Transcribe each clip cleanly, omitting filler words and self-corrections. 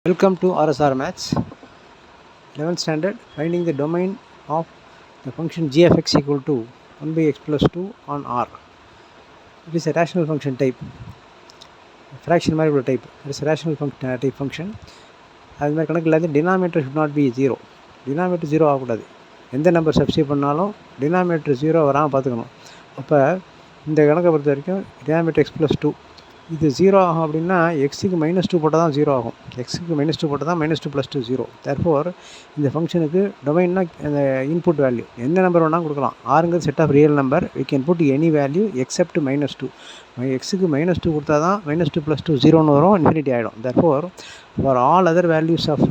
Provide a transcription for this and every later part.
Welcome to RSR Maths 11th standard. Finding the domain of the function g of x equal to 1 by x plus 2 on R. It is a rational function type. Fraction variable type. It is a rational type function. அது மாதிரி கணக்கில் வந்து denominator should not be 0. Denominator 0 ஆகக்கூடாது. எந்த number substitute பண்ணாலும் denominator 0 வராமல் பார்த்துக்கணும். அப்போ இந்த கணக்கை பொறுத்த வரைக்கும் denominator x plus 2 இது 0 ஆகும் அப்படின்னா எக்ஸுக்கு -2 போட்டால் தான் 0 ஆகும். எக்ஸுக்கு -2 போட்டால் தான் -2 + 2 0. தேர்ஃபோர் இந்த ஃபங்க்ஷனுக்கு டொமைன்னா அந்த இன்புட் வேல்யூ எந்த நம்பர் வேணால் கொடுக்கலாம். ஆறுங்கிறது set of real number. We can put any value except -2. எக்ஸுக்கு -2 கொடுத்தா தான் -2 + 2 0ன்னு வரும், இன்ஃபினிட்டி ஆகிடும். Therefore for all other values of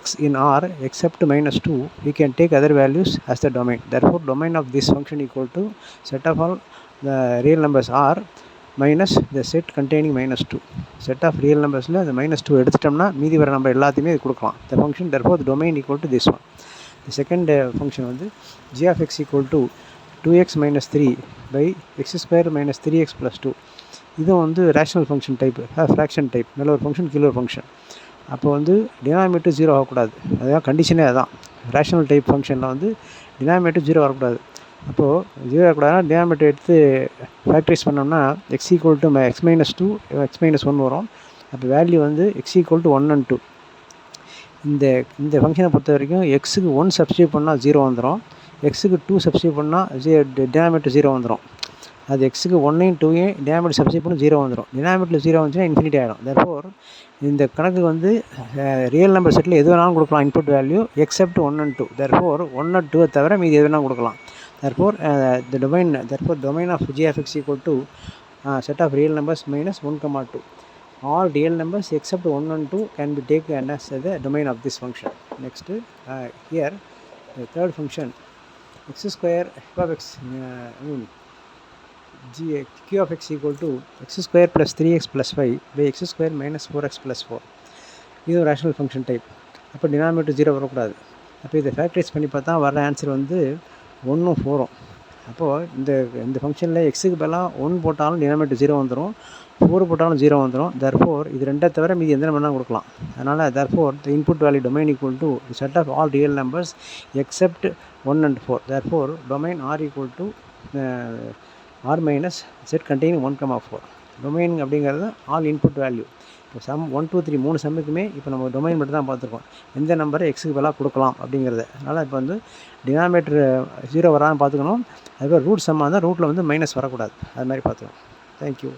x in R except -2 we can take other values as the domain. Therefore domain of this function equal to set of all the real numbers R minus the set containing -2. set of real numbersல the -2 எடுத்துட்டோம்னா மீதி வர number எல்லாத்தையுமே இது கொடுக்கலாம். The function therefore the domain equal to this one. The second function வந்து g of x equal to 2x minus 3 by x square minus 3x plus 2. இது வந்து rational function type, fraction type. மேலே ஒரு function கீழே ஒரு function. அப்போ வந்து denominator 0 ஆகக்கூடாது. அதுதான் கண்டிஷனே அதுதான். ரேஷனல் டைப் ஃபங்க்ஷனில் வந்து டினாமினேட்டர் 0 வரக்கூடாது. அப்போது 0 வரக்கூடாதுன்னா டினாமினேட்டர் எடுத்து ஃபேக்டரைஸ் பண்ணோம்னா x equal to x minus 2 x minus 1 வரும். அப்போ வேல்யூ வந்து x equal to 1 and 2. இந்த ஃபங்க்ஷனை பொறுத்த வரைக்கும் எக்ஸுக்கு 1 சப்ஸ்டியூட் பண்ணால் 0 வந்துடும். எக்ஸுக்கு 2 சப்ஸ்டியூட் பண்ணால் டினாமினேட்டர் 0 வந்துடும். அது எக்ஸுக்கு 1ஐயும் 2ஐயும் டினாமினேட்டர் சப்ஸ்டியூட் பண்ணி 0 வந்துடும். டினாமினேட்டர் 0 வந்துச்சுன்னா இன்ஃபினிட்டி ஆகிடும். தேர்ஃபோர் இந்த கணக்கு வந்து ரியல் நம்பர் செட்டில் எது வேணாலும் கொடுக்கலாம் input value accept 1 and 2. Therefore 1 and 2 தவிர மீது எது வேணாலும் கொடுக்கலாம். Therefore domain of g of x equal to set of real numbers minus 1, 2. All real numbers except 1 and 2 can be taken as the domain of this function. Next, here the third function x square f of x q of x equal to x square plus 3x plus 5 by x square minus 4x plus 4. இது ஒரு rational function type. அப்போ denominator 0 வரக்கூடாது. அப்போ இதை factorise பண்ணி பார்த்தா வர answer வந்து 1 4. அப்போது இந்த ஃபங்க்ஷனில் எக்ஸுக்கு பதிலாக 1 போட்டாலும் டினாமினேட்டர் 0 வந்துடும், 4 போட்டாலும் 0 வந்துடும். தேர்ஃபோர் இது ரெண்டை தவிர மீதி எந்த நம்பர் கொடுக்கலாம். அதனால் therefore the input value domain equal to set of all real numbers except 1 and 4. Therefore domain are equal to R minus set containing 1, 4. Domain அப்படிங்கிறது ஆல் இன்புட் வேல்யூ. இப்போ சம் 1 2 3 3 சம்முக்குமே இப்போ நம்ம டொமைன் மட்டும் தான் பார்த்துருக்கோம். எந்த நம்பரை எக்ஸுக்கு பதிலாக கொடுக்கலாம் அப்படிங்கிறது. அதனால் இப்போ வந்து டினாமினேட்டர் 0 வராமல் பார்த்துக்கணும். அதுக்கப்புறம் ரூட் சம்மாக இருந்தால் ரூட்டில் வந்து மைனஸ் வரக்கூடாது. அது மாதிரி பார்த்துக்கணும். தேங்க்யூ.